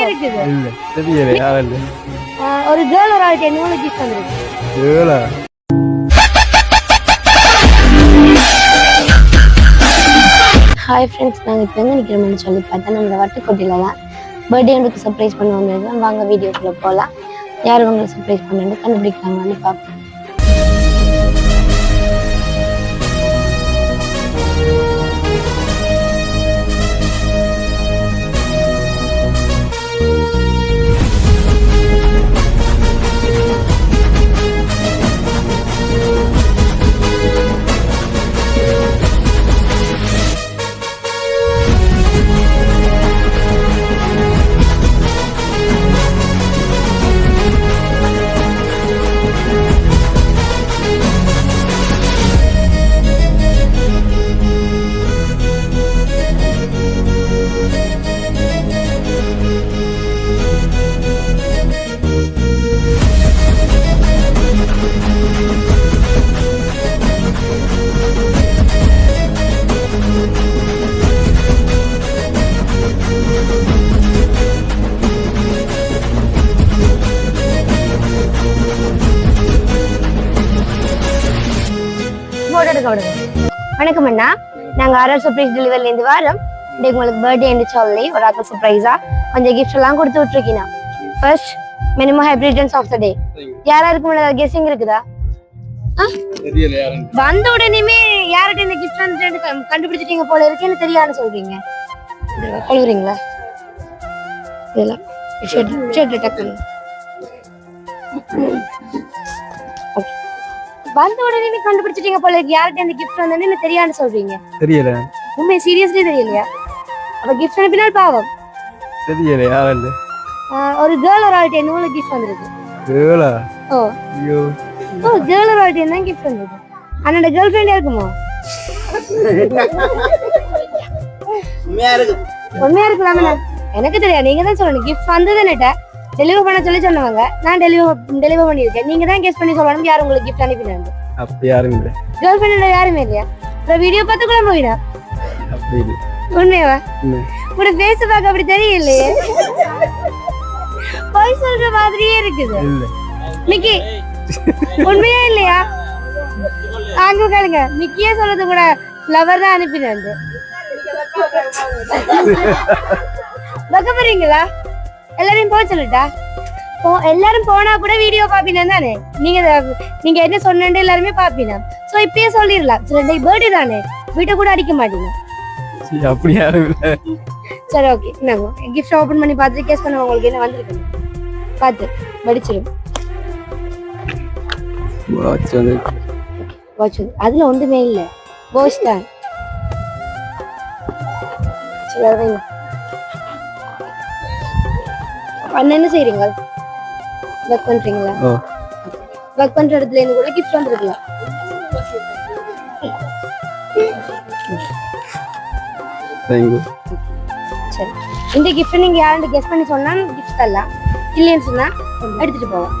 இருக்குது. இல்ல தெரியல யாரல்ல. ஒரு கேர்ள் ஒரு ஆளுக்கு என்ன கிஃப்ட் வந்திருக்கு. கேர்ளா? ஹாய் ஃப்ரெண்ட்ஸ், நாங்கள் இப்போ எங்கே நிற்கிறோம்னு சொல்லி பார்த்தா நம்ம வட்டுக்கோட்டையில தான் பர்த்டேக்கு சர்ப்ரைஸ் பண்ண வந்திருக்கோம். வாங்க வீடியோக்குள்ளே போகலாம். யார் உங்களுக்கு சர்ப்ரைஸ் பண்ணு கண்டுபிடிக்கிறாங்கன்னு பார்ப்போம். வணக்கம் அண்ணா, நாங்க ஆர்ஆர் சர்ப்ரைஸ் டெலிவரில இருந்து வரோம். இன்னைக்கு உங்களுக்கு பர்த்டே சொல்லி ஒரு ஆக்க சர்ப்ரைஸா கொஞ்சம் கிஃப்ட் எல்லாம் கொடுத்து விட்டுருக்கீங்க. First minimum happy returns of the day. யாராருக்கு முன்னாடி கெஸிங் இருக்குதா? தெரியல யாரன். வந்த உடனேமே யார்கிட்ட இந்த கிஃப்ட் வந்து கண்டுபிடிச்சிட்டீங்க போல இருக்குன்னு தெரியாதுன்னு சொல்றீங்க. சொல்றீங்களா? இதெல்லாம் ஷர்ட் டக்குன்னு வந்த உடனே கண்டுபிடிச்சிட்டீங்க போல இருக்கு. யார்கிட்ட இந்த கிஃப்ட் வந்ததுன்னு தெரியாதுன்னு சொல்றீங்க. தெரியல. உண்மை சீரியஸ்லி தெரியலையா? அப்ப கிஃப்ட் அனுப்பினால் பாவம். தெரியல யாரல்ல. ஒரு கேர்ள் ஒரு ஆள்கிட்ட என்ன கிஃப்ட் வந்திருக்கு. கேர்ளா? ஓ ஐயோ. ஓ கேர்ள் ஒரு ஆள்கிட்ட என்ன கிஃப்ட் வந்திருக்கு. அண்ணோட கேர்ள் ஃப்ரெண்ட் இருக்குமோ? உண்மையா இருக்கலாமே. எனக்கு தெரியாது, நீங்க தான் சொல்லணும். கிஃப்ட் வந்ததுன்னுட்ட டெலிவரி பண்ண சொன்னவங்க, நான் டெலிவரி பண்ணிருக்கேன். நீங்க தான் கெஸ் பண்ணி சொல்லணும் யார் உங்களுக்கு கிஃப்ட் அனுப்பினாங்க. அப்படி யாரும் இல்ல. கேர்ள் ஃப்ரெண்ட் யாருமே இல்லையா? அப்புறம் வீடியோ பார்த்து கூட போயிடா. அப்படி இல்ல. உண்மையாவா? உங்களோட ஃபேஸ் பார்க்க அப்படி தெரியலையே. போய் சொல்ற மாதிரியே இருக்குது. இல்ல மிக்கி உண்மையா இல்லையா? அங்க கேளுங்க. மிக்கியே சொல்றது கூட லவர் தான் அனுப்பினாங்க. பக்க போறீங்களா? எல்லாரையும் போக சொல்லிட்டா? எல்லாரும் போனா கூட வீடியோ பாப்பீங்க தானே. நீங்க என்ன சொன்னு எல்லாருமே பாப்பீங்க. சோ இப்பயே சொல்லிடலாம். சரி பர்த்டே தானே, வீட்டை கூட அடிக்க மாட்டீங்க. அப்படி யாரும் இல்ல. சரி ஓகே, நாங்க கிஃப்ட் ஓபன் பண்ணி பார்த்துட்டு கேஸ் பண்ணுவோம். உங்களுக்கு என்ன வந்திருக்கு பார்த்து படிச்சிடும். வாட்ச் அதுல ஒன்றுமே இல்ல, வாட்ச் தான். சரி அதை அண்ணன் என்ன செய்றீங்க? ஒர்க் பண்றீங்களா? ஒர்க் பண்ற இடத்துல இருந்து கூட கிஃப்ட் வந்திருக்கலாம். தேங்க்யூ. சரி, இந்த கிஃப்ட் நீங்க யாரும் கெஸ் பண்ணி சொன்னா கிஃப்ட் தரலாம். இல்லைன்னு சொன்னா எடுத்துட்டு போவோம்.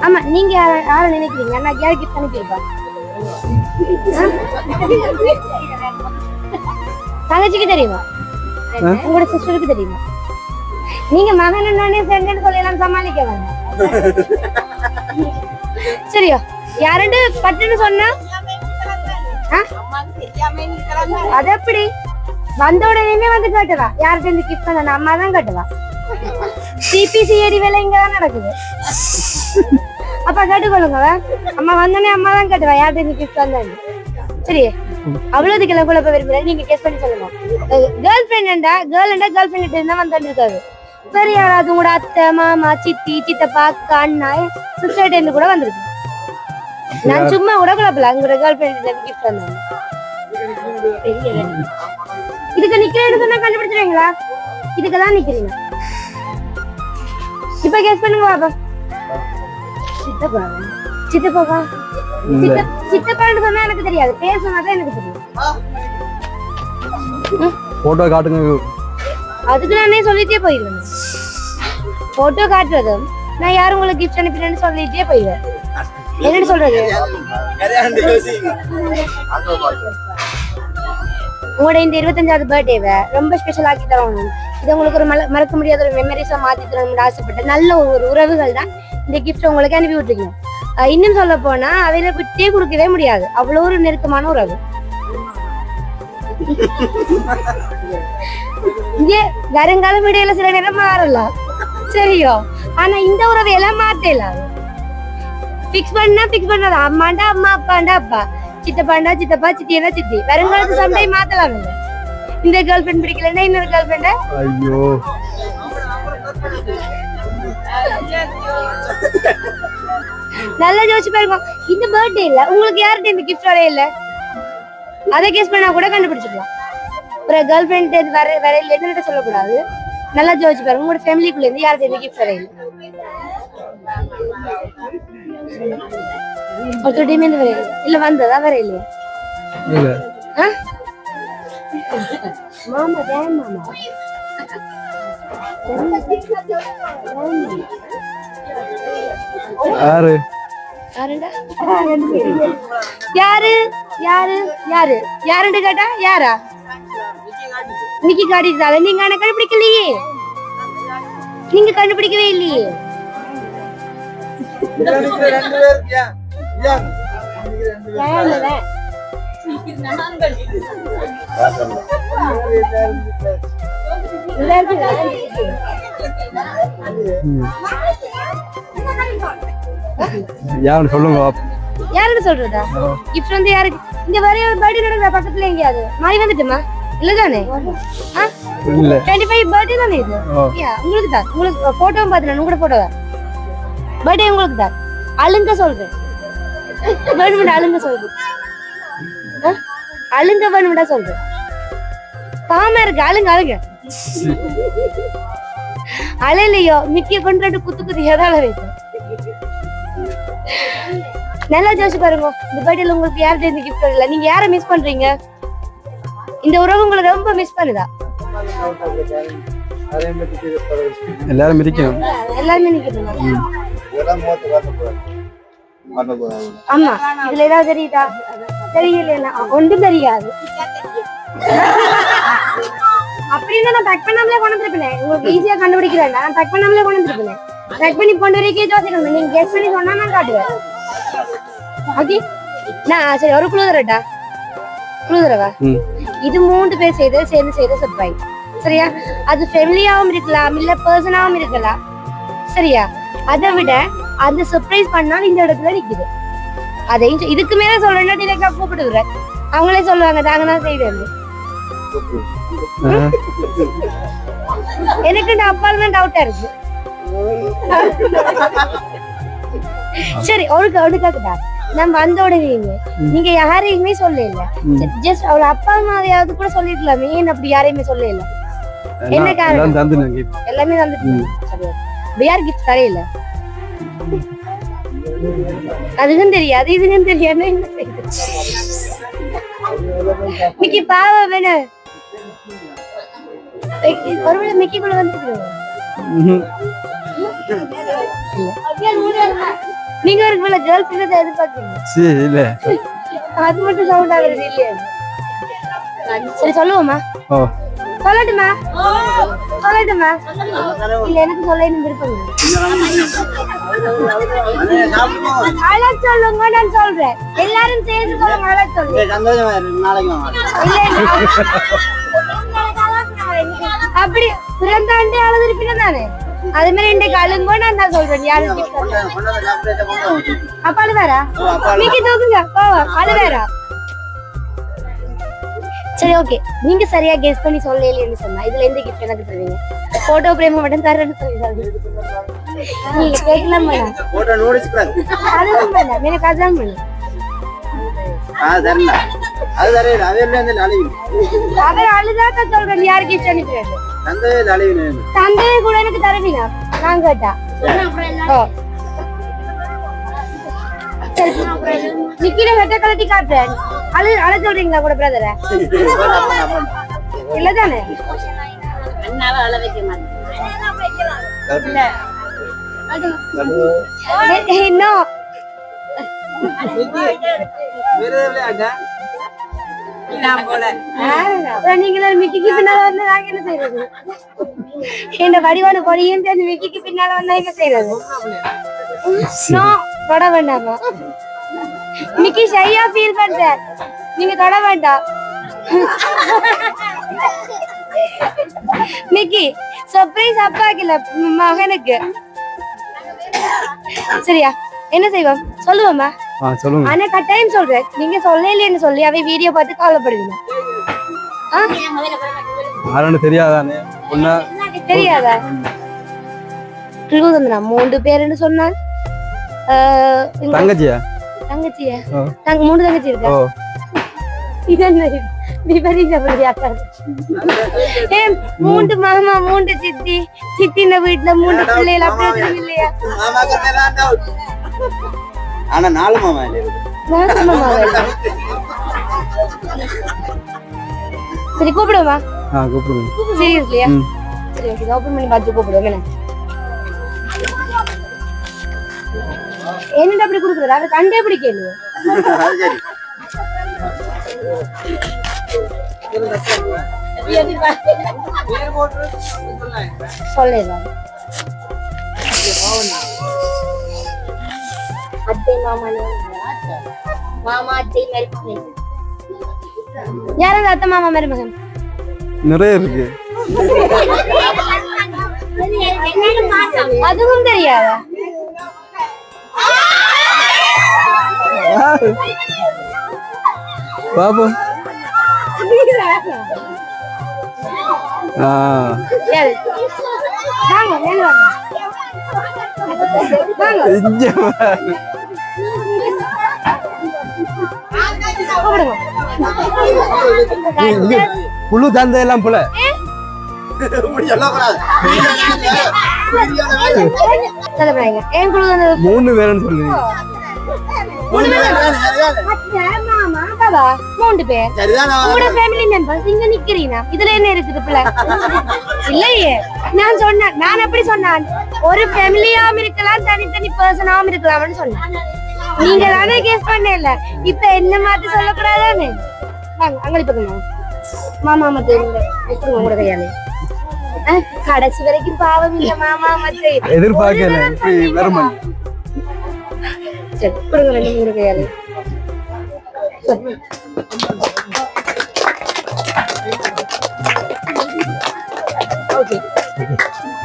ஆமா, நீங்க யாரை நினைக்கிறீங்க? நான் யார் கிஃப்ட் அனுப்பியிருப்பா? தங்கச்சிக்கு தெரியுமா? உங்களோட சிஸ்டருக்கு தெரியுமா? நீங்க மகன் என்னன்னு ஃப்ரெண்ட்னு சொல்லலாம், சமாளிக்க வேண்டாம். சரியா? யாருன்னு பட்டுன்னு சொன்னா அது எப்படி? வந்த உடனே வந்து கேட்டுவா யார்கிட்ட இருந்து கிஃப்ட் பண்ண? அம்மா தான் கேட்டுவா. சிபிசிஐடி வேலை இங்கதான் நடக்குது. அப்ப கேட்டுக்கொள்ளுங்க. அம்மா வந்தோடனே அம்மா தான் கேட்டுவா யார்கிட்ட இருந்து கிஃப்ட் வந்தாங்க. சரி, அவ்வளவுக்கு குழப்ப விரும்பல. நீங்க கெஸ் பண்ணி சொல்லுங்க. கேர்ள் ஃப்ரெண்ட் கேர்ள் ஃப்ரெண்ட் இருந்தா வந்துட்டு இருக்காது. வேற யாராவது உங்களோட அத்தை, மாமா, சித்தி, சித்தப்பா, அண்ணா, சிஸ்டர் இருந்து கூட வந்திருக்கு. நான் சும்மா கூட குழப்பல. உங்களோட கேர்ள் ஃப்ரெண்ட் கிஃப்ட் வந்தாங்க. இதுக்கு நிக்கிறேன்னு சொன்னா கண்டுபிடிச்சிருவீங்களா? இதுக்குதான் நிக்கிறீங்க. இப்ப கெஸ் பண்ணுங்க பாப்பா. சித்தப்பா சித்தப்பான்னு சொன்னா எனக்கு தெரியாது, பேர் சொன்னாதான் எனக்கு தெரியும். போட்டோ காட்டுங்க. அதுக்கு நானே சொல்லிட்டே போயிடுவேன். போட்டோ காட்டுறதும் நான் யாரும் உங்களுக்கு கிஃப்ட் அனுப்பினேன்னு சொல்லிட்டே போயிடுவேன். என்னன்னு சொல்றது? உங்களோட இந்த 25வது பர்த்டேவை ரொம்ப ஸ்பெஷல் ஆக்கி தரணும், இது உங்களுக்கு ஒரு மறக்க முடியாத ஒரு மெமரிஸா மாத்தி தரணும்னு ஆசைப்பட்ட நல்ல ஒரு உறவுகள் தான் இந்த கிஃப்ட் உங்களுக்கு அனுப்பி விட்டுருக்கீங்க. இன்னும் சொல்ல போனா அவையில விட்டே கொடுக்கவே முடியாது, அவ்வளவு ஒரு நெருக்கமான உறவு. இங்கே வருங்காலம் இடையில சில நேரம் மாறலாம் சரியோ, ஆனா இந்த உறவை எல்லாம் மாத்தலாம். பிக்ஸ் பண்ணாத அம்மாண்டா அம்மா, அப்பாண்டா அப்பா, சித்தப்பாண்டா சித்தப்பா, சித்தியனா சித்தி. வருங்காலத்து சண்டை மாத்தலாம் இல்ல. இந்த கேர்ள் ஃபிரெண்ட் பிடிக்கலன்னா இன்னொரு கேர்ள் ஃபிரெண்ட ஐயோ நல்லா யோசிச்சு பாருங்க. இந்த பர்த்டே இல்ல உங்களுக்கு யார்கிட்ட இந்த கிஃப்ட் வரே இல்ல, அதை கேஸ் பண்ணா கூட கண்டுபிடிச்சிக்கலாம். ஒரு கேர்ள் ஃபிரெண்ட் வரையில என்னன்னு சொல்லக்கூடாது. நல்லா யோசிச்சு பாருங்க, உங்களோட ஃபேமிலிக்குள்ள இருந்து யார்கிட்ட இந்த கிஃப்ட் வரே இல்ல. ஒருத்தருடையுமே இந்த வரையில இல்ல, வந்ததா வர இல்லையா? மாமா டேன் மாமா யாரு யாரு யாரு யாரு யாருன்னு கேட்டா யாரா? நிக்கி காட்டிட்டால நீங்க ஆனா கண்டுபிடிக்கலையே, நீங்க கண்டுபிடிக்கவே இல்லையே. யாருன்னு சொல்லுங்க. யாருன்னு சொல்றதா? கிஃப்ட் வந்து யாருக்கு? இந்த வரைய பர்த்டே நடக்குற பக்கத்துல எங்கயாவது மாறி வந்துட்டுமா? இல்லதானே? 25 பர்த்டே தானே இது? உங்களுக்கு தான், உங்களுக்கு போட்டோவும் பாத்துறேன், உங்களோட போட்டோ தான். பர்த்டே உங்களுக்கு தான். அழுங்க சொல்றேன், வேணும்டா அழுங்க சொல்றேன், அழுங்க வேணும்டா சொல்றேன். பாமா இருக்கு, அழுங்க அழுங்க. அலையிலையோ மிக்கிய கொண்டு குத்து எதால வைக்கும். நல்லா ஜோசி பாருங்க, இந்த பர்த்டேல உங்களுக்கு யார்கிட்ட இந்த கிஃப்ட் வரல, நீங்க யாரை மிஸ் பண்றீங்க? இந்த உறவு உங்களை ரொம்ப மிஸ் பண்ணுதா? எல்லாரும் மிதிக்கணும், எல்லாருமே நிக்கணும். ஆமா, இதுல ஏதாவது தெரியுதா? தெரியல, ஒன்றும் தெரியாது. அப்படின்னு நான் பேக் பண்ணாமலே கொண்டு வந்துருப்பேன், உங்களுக்கு ஈஸியா கண்டுபிடிக்கிறேன். நான் பேக் பண்ணாமலே கொண்டு வந்துருப்பேன். பேக் பண்ணி கொண்டு வரைக்கே ஜோசிக்கணும், நீங்க கெஸ் பண்ணி சொன்னா நான் காட்டுவேன். ஓகே, நான் சரி ஒரு குழு தரட்டா? குழு தரவா? இது 3 பேர் சேர்ந்து செய்த சர்ப்ரைஸ் சரியா? அது ஃபேமிலியாவும் இருக்கலாம், இல்ல பர்சனாவும் இருக்கலாம் சரியா? அதை விட அந்த சர்ப்ரைஸ் பண்ணால் இந்த இடத்துல நிக்குது. அதையும் இதுக்கு மேல சொல்றேன்னா டிரெக்டா கூப்பிட்டு விடுறேன், அவங்களே சொல்லுவாங்க தாங்க நான் செய்வேன். எனக்கு இந்த அப்பால தான் டவுட்டா இருக்கு. சரி ஒழுக்கா நம்ம வந்த உடனே நீங்க யாரையுமே சொல்ல இல்ல, ஜஸ்ட் அவள அப்பா அம்மாவையாவது கூட சொல்லிருக்கலாமே, ஏன் அப்படி யாரையுமே சொல்ல இல்ல? என்ன காரணம்? எல்லாமே தந்துட்டு யார் கிஃப்ட் தரையில? அதுக்கும் தெரியாது இதுக்கும் தெரியாது, என்ன செய்யுது? மிக்கி பாவம் வேணு, ஒருவேளை மிக்கிக்குள்ள வந்துருக்கோம். நீங்க ஒரு வேளை கேர்ள் ஃபிரெண்ட் எதிர்பார்க்கறீங்க? அது மட்டும் சவுண்ட் ஆகுறது இல்லையா? சரி சொல்லுவோமா? சொல்லட்டுமா? சொல்லட்டுமா? இல்ல எனக்கு சொல்ல விருப்பம் இல்லை. அழகு சொல்லுங்க, நான் சொல்றேன். எல்லாரும் சேர்ந்து சொல்லுங்க, அழகு சொல்லுங்க. அப்படி பிறந்தாண்டே அழுது இருப்பீங்க தானே, அது மாதிரி இன்றைக்கு அழுங்கோ நான் தான் சொல்றேன். யாரு அப்ப அழுவாரா? மிக்கி தூக்குங்க அழுவாரா? சரி ஓகே, நீங்க சரியா கெஸ் பண்ணி சொல்லலைன்னு சொன்னா இதுல எந்த கிஃப்ட் எனக்கு தருவீங்க? போட்டோ பிரேம் மட்டும் தரேன்னு சொல்லி நீங்க கேட்கலாம் வேணாம், அதுவும் வேண்டாம், எனக்கு அதான் வேணும். அவர் அழுதாக்க சொல்றேன், யாரு கிஃப்ட் அனுப்புறேன்? தந்தையை கூட எனக்கு தருவீங்க நான் கேட்டா? நிக்கிற வெட்ட கலட்டி காட்டுறேன், அழ சொல்றீங்களா கூட பிரதர? இல்லதானே? அப்புறம் நீங்களும் மிக்கிக்கு பின்னால வந்து நாங்க என்ன செய்யறது? இந்த வடிவான பொடியும் சேர்ந்து மிக்கிக்கு பின்னால வந்தா என்ன செய்யறது? தொட வேண்டாமா? மிக்கி ஷையா ஃபீல் பண்ற, நீங்க தொட வேண்டாம். மிக்கி சர்ப்ரைஸ் அப்பாக்கல மகனுக்கு. சரியா, என்ன செய்வோம் சொல்லுவோமா? சொல்லுங்க. ஆனா கட்டாயம் சொல்றேன், நீங்க சொல்லலன்னு சொல்லி அவை வீடியோ பார்த்து கவலைப்படுவீங்க. தெரியாதானே? தெரியாதா? மூன்று பேருன்னு சொன்னான். தங்கச்சியா? தங்கச்சியா? மூணு தங்கச்சி இருக்கா? இது என்ன மூன்று மாமா, மூன்று சித்தி, சித்தின வீட்டுல மூன்று பிள்ளைகள் அப்படி இல்லையா? ஆனா 4 மாமா சரி கூப்பிடுவோமா? கூப்பிடுங்க. சீரியஸ்லியா? சரி ஓகே, ஓபன் பண்ணி பார்த்து கூப்பிடுவோம். என்னடா அப்படி குடுக்குறா? அது கண்டே பிடிக்கலையே. சொல்லேதான் அத்தை மாமா மாமா அத்தை மருமகன். யாராவது அத்தை மாமா மருமகன் நிறைய இருக்கு. அதுவும் தெரியாதா? பாபு புழு தந்தை எல்லாம் போல மூணு பேருன்னு சொல்லுவீங்க. மூன்று பேர் உங்களோட ஃபேமிலி மெம்பர்ஸ் இங்க நிக்கிறீங்க. இதுல என்ன இருக்குது பிள்ளை? இல்லையே, நான் சொன்னேன், நான் அப்படி சொன்னேன், ஒரு ஃபேமிலியாவும் இருக்கலாம், தனித்தனி பர்சனாவும் இருக்கலாம்னு சொன்னேன். நீங்க தானே கேஸ் பண்ணல, இப்ப என்ன மாத்தி சொல்லக்கூடாதானே? வாங்க அங்கே பக்கம் மாமா மத்த உங்களோட கையாலே கடைசி வரைக்கும் பாவம் இல்ல மாமா மத்த எதிர்பார்க்கல. சரி கொடுங்க நீங்க கையாலே. ஓகே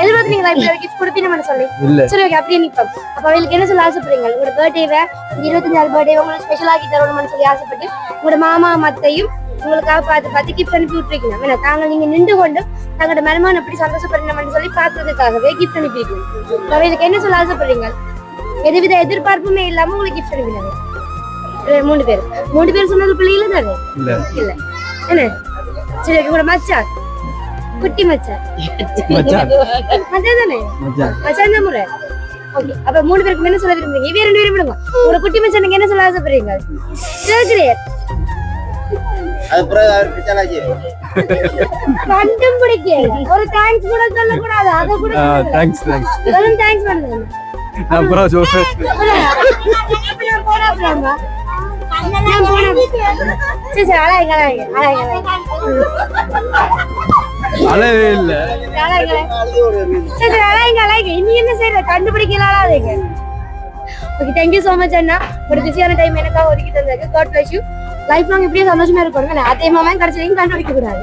எதிர்பார்த்தீங்களா இப்ப கிஃப்ட் கொடுப்பீங்கன்னு சொல்லி? சரி ஓகே, அப்படியே நிப்போம். அப்ப அவங்களுக்கு என்ன சொல்ல ஆசைப்படுறீங்க? உங்களோட பர்த்டேவை 25ஆவது பர்த்டே உங்களுக்கு ஸ்பெஷல் ஆக்கி தரணும்னு சொல்லி ஆசைப்பட்டு உங்களோட மாமா மத்தையும் உங்களுக்காக பார்த்து கிஃப்ட் அனுப்பி விட்டுருக்கீங்க. ஏன்னா தாங்க நீங்க நின்று கொண்டு தங்களோட மருமகன் எப்படி சந்தோஷப்படுறீங்கன்னு சொல்லி பார்த்ததுக்காகவே கிஃப்ட் அனுப்பியிருக்கீங்க. அவங்களுக்கு என்ன சொல்ல ஆசைப்படுறீங்க? எதுவித எதிர்பார்ப்புமே இல்லாம உங்களுக்கு கிஃப்ட் அனுப்பினாங்க. மூணு பேர் சொன்னது பிள்ளைகள தானே? இல்ல என்ன? சரி உங்களோட மச்சான் குட்டி மச்சான் தானே? மச்சான் தான் முறை. ஓகே, அப்ப மூணு பேருக்கு என்ன சொல்ல விரும்புறீங்க? இவ ரெண்டு பேரும் விடுங்க. உங்களோட குட்டி மச்சானுக்கு என்ன சொல்ல ஆசைப்படுறீங்க? கண்டும் பிடிக்கல, ஒரு தேங்க்ஸ் கூட சொல்ல கூடாது. அத கூட தேங்க்ஸ் பண்ணுங்க. அப்புறம் சொல்றேன். அளவே இல்ல. நீ என்ன செய்யற? கண்டுபிடிக்கலாதீங்க. Okay, thank you so much அண்ணா. ஒரு பிஸியான டைம் எனக்காக ஒதுக்கி தந்ததுக்கு. God bless you. Life long இப்படியே சந்தோஷமா இருக்கணும். அதே மாதிரி கடைசி வரைக்கும் கண்டுபிடிக்க கூடாது.